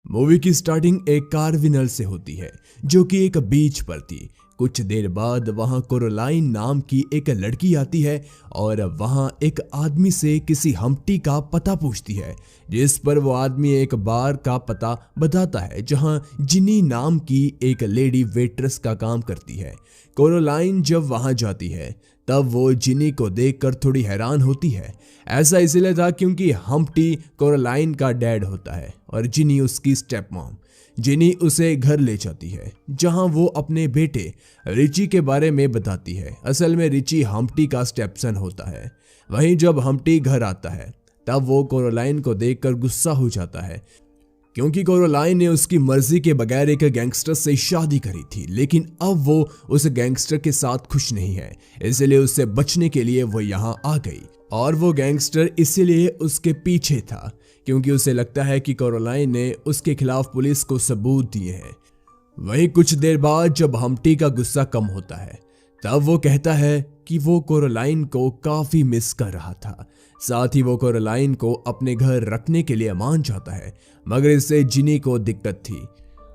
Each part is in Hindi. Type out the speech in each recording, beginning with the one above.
मूवी की स्टार्टिंग एक कार्निवल से होती है जो कि एक बीच पर थी। कुछ देर बाद वहां कोरोलाइन नाम की एक लड़की आती है और वहां एक आदमी से किसी हम्प्टी का पता पूछती है, जिस पर वो आदमी एक बार का पता बताता है जहां जिनी नाम की एक लेडी वेट्रेस का काम करती है। कोरोलाइन जब वहां जाती है तब वो जिनी को देखकर थोड़ी हैरान होती है। ऐसा इसलिए था क्योंकि हम्प्टी कोरोलाइन का डैड होता है और जिनी उसकी स्टेप मॉम। जिनी उसे घर ले जाती है जहां वो अपने बेटे रिची के बारे में बताती है। असल में रिची हम्प्टी का स्टेपसन होता है। वहीं जब हम्प्टी घर आता है तब वो कोरोलाइन को देखकर गुस्सा हो जाता है क्योंकि कोरोलाइन ने उसकी मर्जी के बगैर एक गैंगस्टर से शादी करी थी, लेकिन अब वो उस गैंगस्टर के साथ खुश नहीं है। इसलिए उससे बचने के लिए वो यहाँ आ गई और वो गैंगस्टर इसीलिए उसके पीछे था क्योंकि उसे लगता है कि कोरोलाइन ने उसके खिलाफ पुलिस को सबूत दिए हैं। वहीं कुछ देर बाद जब हम्प्टी का गुस्सा कम होता है तब वो कहता है कि वो कोरोलाइन को काफी मिस कर रहा था। साथ ही वो कोरोलाइन को अपने घर रखने के लिए मान जाता है, मगर इससे जिनी को दिक्कत थी।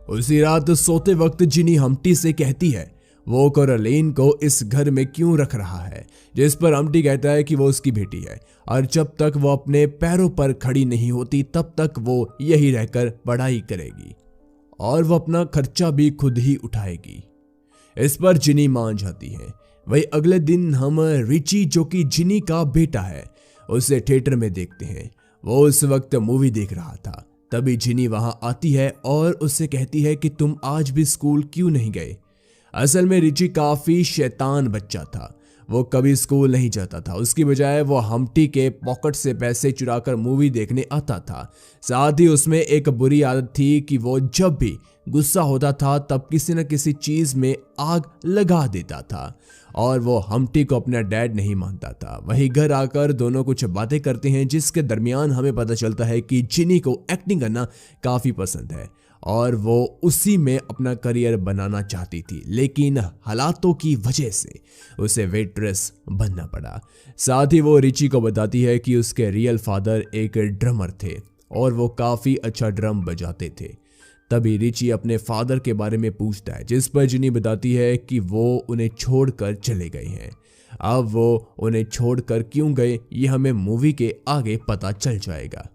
उसी रात सोते वक्त जिनी हम्प्टी से कहती है वो कोरोलाइन को इस घर में क्यों रख रहा है, जिस पर हम्प्टी कहता है कि वो उसकी बेटी है और जब तक वो अपने पैरों पर खड़ी नहीं होती तब तक वो यही रहकर पढ़ाई करेगी और वो अपना खर्चा भी खुद ही उठाएगी। इस पर जिनी मान जाती है। वही अगले दिन हम रिची जो कि जिनी का बेटा है उसे थिएटर में देखते हैं। वो उस वक्त मूवी देख रहा था। तभी जिनी वहां आती है और उससे कहती है कि तुम आज भी स्कूल क्यों नहीं गए। असल में रिची काफी शैतान बच्चा था। वो कभी स्कूल नहीं जाता था, उसकी बजाय वो हम्प्टी के पॉकेट से पैसे चुराकर मूवी देखने आता था। साथ ही उसमें एक बुरी आदत थी कि वो जब भी गुस्सा होता था तब किसी न किसी चीज में आग लगा देता था और वो हम्प्टी को अपना डैड नहीं मानता था। वही घर आकर दोनों कुछ बातें करते हैं जिसके दरमियान हमें पता चलता है कि जिनी को एक्टिंग करना काफी पसंद है और वो उसी में अपना करियर बनाना चाहती थी, लेकिन हालातों की वजह से उसे वेट्रेस बनना पड़ा। साथ ही वो रिची को बताती है कि उसके रियल फादर एक ड्रमर थे और वो काफी अच्छा ड्रम बजाते थे। तभी रिची अपने फादर के बारे में पूछता है, जिस पर जिनी बताती है कि वो उन्हें छोड़कर चले गए हैं। अब वो उन्हें छोड़कर क्यों गए ये हमें मूवी के आगे पता चल जाएगा।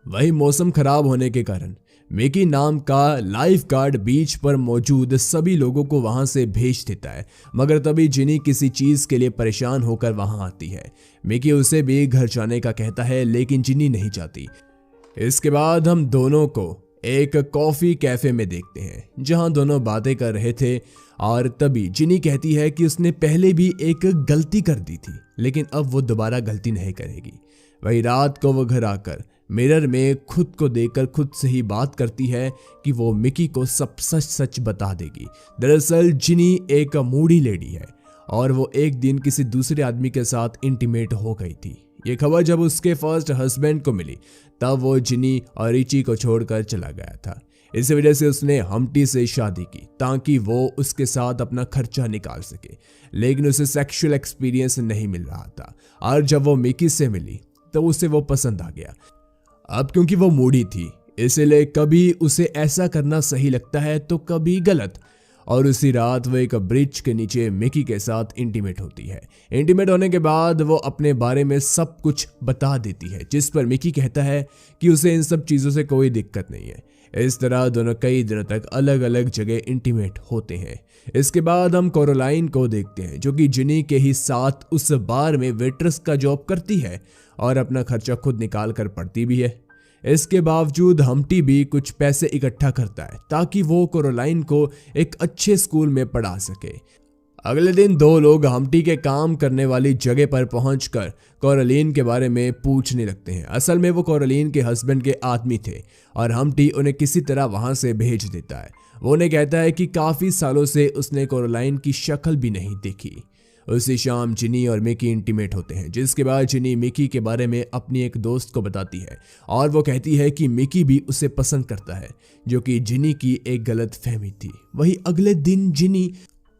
वही मौसम खराब होने के कारण मिकी नाम का लाइफ गार्ड बीच पर मौजूद सभी लोगों को वहां से भेज देता है, मगर तभी जिनी किसी चीज के लिए परेशान होकर वहां आती है। मिकी उसे भी घर जाने का कहता है लेकिन जिनी नहीं चाहती। इसके बाद हम दोनों को एक कॉफी कैफे में देखते हैं जहां दोनों बातें कर रहे थे और तभी जिनी कहती है कि उसने पहले भी एक गलती कर दी थी लेकिन अब वो दोबारा गलती नहीं करेगी। वही रात को वो घर आकर मिरर में खुद को देखकर खुद से ही बात करती है कि वो मिकी को सब सच सच बता देगी। दरअसल जिनी एक मूडी लेडी है और वो एक दिन किसी दूसरे आदमी के साथ इंटीमेट हो गई थी। ये खबर जब उसके फर्स्ट हस्बैंड को मिली तब वो जिनी और रिची को छोड़कर चला गया था। इसी वजह से उसने हम्प्टी से शादी की ताकि वो उसके साथ अपना खर्चा निकाल सके, लेकिन उसे सेक्सुअल एक्सपीरियंस नहीं मिल रहा था और जब वो मिकी से मिली तो उसे वो पसंद आ गया। अब क्योंकि वो मूडी थी इसलिए कभी उसे ऐसा करना सही लगता है तो कभी गलत, और उसी रात वो एक ब्रिज के नीचे मिकी के साथ इंटीमेट होती है। इंटीमेट होने के बाद वो अपने बारे में सब कुछ बता देती है, जिस पर मिकी कहता है कि उसे इन सब चीज़ों से कोई दिक्कत नहीं है। इस तरह दोनों कई दिनों तक अलग अलग जगह इंटीमेट होते हैं। इसके बाद हम कोरोलाइन को देखते हैं जो कि जिनी के ही साथ उस बार में वेट्रेस का जॉब करती है और अपना खर्चा खुद निकाल कर पढ़ती भी है। इसके बावजूद हम्प्टी भी कुछ पैसे इकट्ठा करता है ताकि वो कोरोलाइन को एक अच्छे स्कूल में पढ़ा सके। अगले दिन दो लोग हम्प्टी के काम करने वाली जगह पर पहुंचकर कोरोलाइन के बारे में पूछने लगते हैं। असल में वो कोरोलाइन के हस्बैंड के आदमी थे और हम्प्टी उन्हें किसी तरह वहां से भेज देता है। वो उन्हें कहता है कि काफी सालों से उसने कोरोलाइन की शक्ल भी नहीं देखी। उसी शाम जिनी और मिकी इंटीमेट होते हैं, जिसके बाद जिनी मिकी के बारे में अपनी एक दोस्त को बताती है और वो कहती है कि मिकी भी उसे पसंद करता है, जो कि जिनी की एक गलत फहमी थी। वही अगले दिन जिनी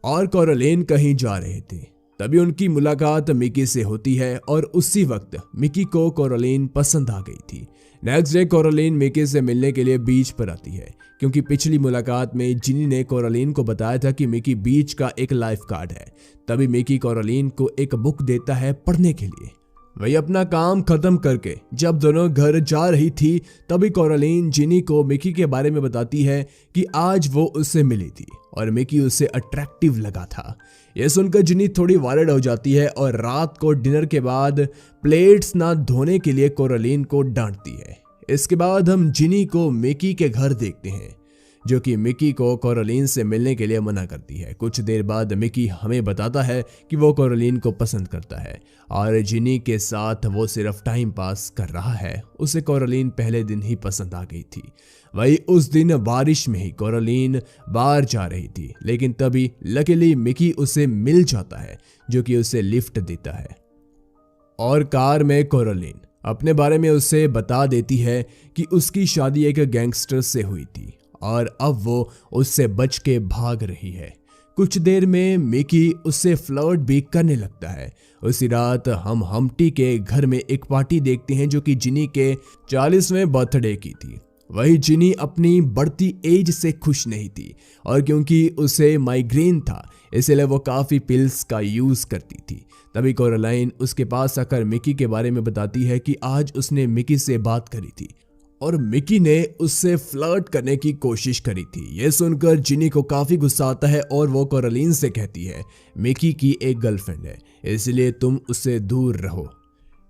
और कोरोलाइन कहीं जा रहे थे, तभी उनकी मुलाकात मिकी से होती है और उसी वक्त मिकी को कोरोलाइन पसंद आ गई थी। नेक्स्ट डे कोरलीन मिकी से मिलने के लिए बीच पर आती है, क्योंकि पिछली मुलाकात में जिनी ने कोरलीन को बताया था कि मिकी बीच का एक लाइफ गार्ड है। तभी मिकी कोरलीन को एक बुक देता है पढ़ने के लिए। वही अपना काम खत्म करके जब दोनों घर जा रही थी, तभी कोरलीन जिनी को मिकी के बारे में बताती है कि आज वो उससे मिली थी और मिकी उससे अट्रैक्टिव लगा था। यह सुनकर जिनी थोड़ी वायरड हो जाती है और रात को डिनर के बाद प्लेट्स ना धोने के लिए कोरलीन को डांटती है। इसके बाद हम जिनी को मिकी के घर देखते हैं, जो कि मिकी को कोरलीन से मिलने के लिए मना करती है। कुछ देर बाद मिकी हमें बताता है कि वो कोरलीन को पसंद करता है और जिनी के साथ वो सिर्फ टाइम पास कर रहा है। उसे कोरलीन पहले दिन ही पसंद आ गई थी। वही उस दिन बारिश में ही कोरलीन बाहर जा रही थी, लेकिन तभी लकीली मिकी उसे मिल जाता है, जो कि उसे लिफ्ट देता है। और कार में कोरलीन अपने बारे में उसे बता देती है कि उसकी शादी एक गैंगस्टर से हुई थी और अब वो उससे बच के भाग रही है। कुछ देर में मिकी उससे फ्लर्ट भी करने लगता है। उसी रात हम हम्टी के घर में एक पार्टी देखते हैं, जो कि जिनी के 40वें बर्थडे की थी। वही जिनी अपनी बढ़ती एज से खुश नहीं थी और क्योंकि उसे माइग्रेन था, इसलिए वो काफ़ी पिल्स का यूज़ करती थी। तभी कोरलाइन उसके पास आकर मिकी के बारे में बताती है कि आज उसने मिकी से बात करी थी और मिकी ने उससे फ्लर्ट करने की कोशिश करी थी। यह सुनकर जिनी को काफ़ी गुस्सा आता है और वो कोरलीन से कहती है मिकी की एक गर्लफ्रेंड है, इसलिए तुम उससे दूर रहो।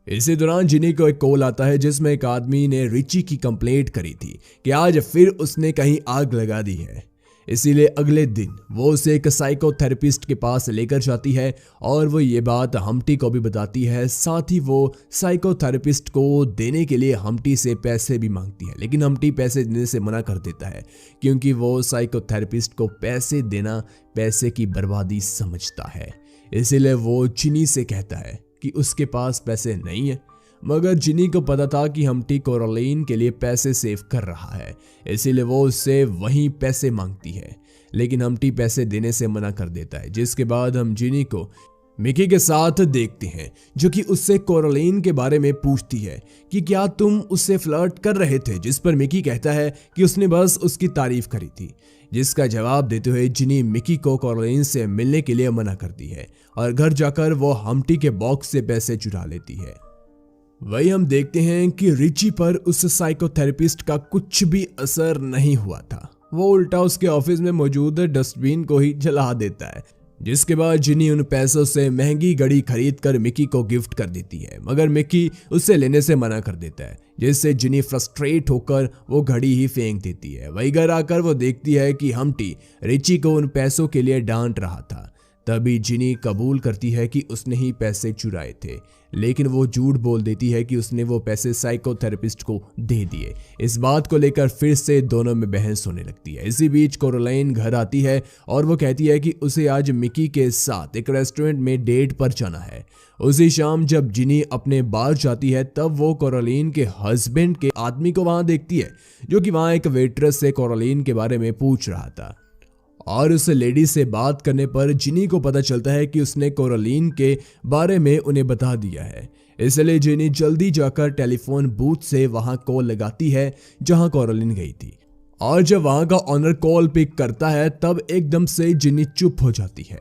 इसी दौरान जिनी को एक कॉल आता है, जिसमें एक आदमी ने रिची की कंप्लेंट करी थी कि आज फिर उसने कहीं आग लगा दी है। इसीलिए अगले दिन वो उसे एक साइकोथेरेपिस्ट के पास लेकर जाती है और वो ये बात हम्टी को भी बताती है। साथ ही वो साइकोथेरेपिस्ट को देने के लिए हम्टी से पैसे भी मांगती है, लेकिन हम्टी पैसे देने से मना कर देता है, क्योंकि वो साइकोथेरेपिस्ट को पैसे देना पैसे की बर्बादी समझता है। इसीलिए वो जिनी से कहता है कि उसके पास पैसे नहीं है, मगर जिनी को पता था कि हम्टी कोरलीन के लिए पैसे सेव कर रहा है, इसीलिए वो उससे वहीं पैसे मांगती है, लेकिन हम्टी पैसे देने से मना कर देता है। जिसके बाद हम जिनी को मिकी के साथ देखते हैं, जो कि उससे कोरलीन के बारे में पूछती है कि क्या तुम उससे फ्लर्ट कर रहे थे, जिस पर मिकी कहता है कि उसने बस उसकी तारीफ करी थी। जिसका जवाब देते हुए जिनी मिकी को कोरलीन से मिलने के लिए मना करती है और घर जाकर वो हम्टी के बॉक्स से पैसे चुरा लेती है। वही हम देखते हैं कि रिची पर उस साइकोथेरेपिस्ट का कुछ भी असर नहीं हुआ था। वो उल्टा उसके ऑफिस में मौजूद डस्टबिन को ही जला देता है। जिसके बाद जिनी उन पैसों से महंगी घड़ी खरीद कर मिकी को गिफ्ट कर देती है, मगर मिकी उससे लेने से मना कर देता है, जिससे जिनी फ्रस्ट्रेट होकर वो घड़ी ही फेंक देती है। वही घर आकर वो देखती है कि हम्टी रिची को उन पैसों के लिए डांट रहा था। तभी जिनी कबूल करती है कि उसने ही पैसे चुराए थे, लेकिन वो झूठ बोल देती है कि उसने वो पैसे साइकोथेरेपिस्ट को दे दिए। इस बात को लेकर फिर से दोनों में बहस होने लगती है। इसी बीच कोरलाइन घर आती है और वो कहती है कि उसे आज मिकी के साथ एक रेस्टोरेंट में डेट पर जाना है। उसी शाम जब जिनी अपने बार जाती है, तब वो कोरलीन के हस्बैंड के आदमी को वहां देखती है, जो कि वहां एक वेट्रेस से कोरलीन के बारे में पूछ रहा था। और उस लेडी से बात करने पर जिनी को पता चलता है कि उसने कोरलीन के बारे में उन्हें बता दिया है। इसलिए जिनी जल्दी जाकर टेलीफोन बूथ से वहां कॉल लगाती है जहां कोरलीन गई थी। और जब वहां का ऑनर कॉल पिक करता है, तब एकदम से जिनी चुप हो जाती है।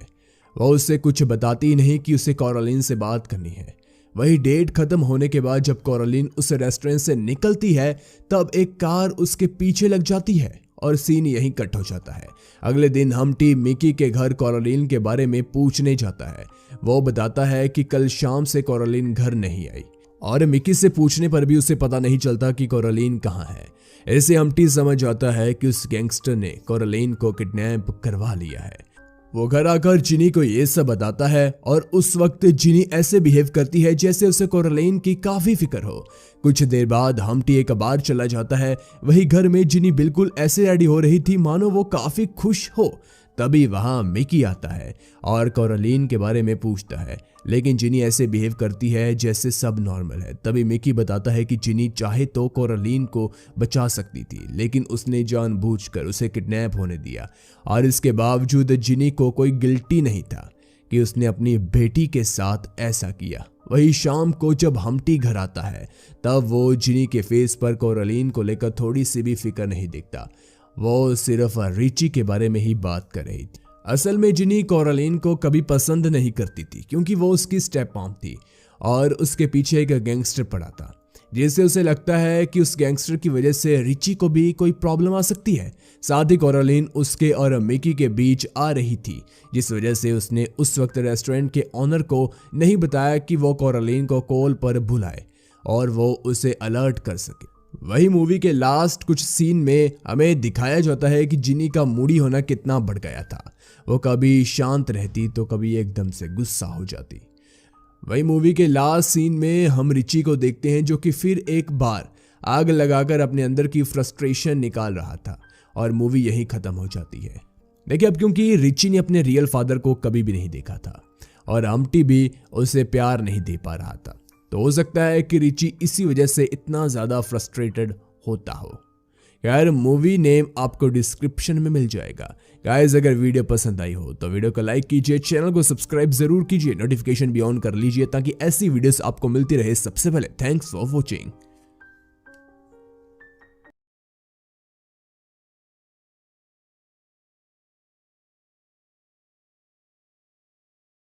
वह उससे कुछ बताती नहीं कि उसे कोरलीन से बात करनी है। वही डेट खत्म होने के बाद जब कोरलीन उस रेस्टोरेंट से निकलती है, तब एक कार उसके पीछे लग जाती है और सीन यहीं कट हो जाता है। अगले दिन हम्टी मिकी के घर कोरलीन के बारे में पूछने जाता है। वो बताता है कि कल शाम से कोरलीन घर नहीं आई और मिकी से पूछने पर भी उसे पता नहीं चलता कि कोरलीन कहाँ है। ऐसे हम्टी समझ जाता है कि उस गैंगस्टर ने कोरलीन को किडनैप करवा लिया है। वो घर आकर जिनी को ये सब बताता है और उस वक्त जिनी ऐसे बिहेव करती है जैसे उसे कोरलीन की काफी फिक्र हो। कुछ देर बाद हम्टी एक बार चला जाता है। वही घर में जिनी बिल्कुल ऐसे रेडी हो रही थी मानो वो काफी खुश हो। तभी वहां मिकी आता है और कोरलीन के बारे में पूछता है, लेकिन जिनी ऐसे बिहेव करती है जैसे सब नॉर्मल है। तभी मिकी बताता है कि जिनी चाहे तो कोरलीन को बचा सकती थी, लेकिन उसने जानबूझकर उसे किडनैप होने दिया और इसके बावजूद जिनी को कोई गिल्टी नहीं था कि उसने अपनी बेटी के साथ ऐसा किया। वही शाम को जब हम्टी घर आता है तब वो जिनी के फेस पर कोरलीन को लेकर थोड़ी सी भी फिक्र नहीं दिखता। वो सिर्फ रिची के बारे में ही बात कर रही थी। असल में जिनी कोरलीन को कभी पसंद नहीं करती थी क्योंकि वो उसकी स्टेप मॉम थी और उसके पीछे एक गैंगस्टर पड़ा था, जिससे उसे लगता है कि उस गैंगस्टर की वजह से रिची को भी कोई प्रॉब्लम आ सकती है। साथ ही कोरलीन उसके और मिकी के बीच आ रही थी, जिस वजह से उसने उस वक्त रेस्टोरेंट के ऑनर को नहीं बताया कि वो कोरलीन को कॉल पर बुलाए और वो उसे अलर्ट कर सके। वही मूवी के लास्ट कुछ सीन में हमें दिखाया जाता है कि जिनी का मूडी होना कितना बढ़ गया था। वो कभी शांत रहती तो कभी एकदम से गुस्सा हो जाती। वही मूवी के लास्ट सीन में हम रिची को देखते हैं जो कि फिर एक बार आग लगाकर अपने अंदर की फ्रस्ट्रेशन निकाल रहा था और मूवी यहीं खत्म हो जाती है। देखिए अब क्योंकि रिची ने अपने रियल फादर को कभी भी नहीं देखा था और हम्टी भी उसे प्यार नहीं दे पा रहा था, तो हो सकता है कि रिची इसी वजह से इतना ज्यादा फ्रस्ट्रेटेड होता हो। यार मूवी नेम आपको डिस्क्रिप्शन में मिल जाएगा। गाइस अगर वीडियो पसंद आई हो तो वीडियो को लाइक कीजिए, चैनल को सब्सक्राइब जरूर कीजिए, नोटिफिकेशन भी ऑन कर लीजिए ताकि ऐसी वीडियोस आपको मिलती रहे सबसे पहले। Thanks for watching.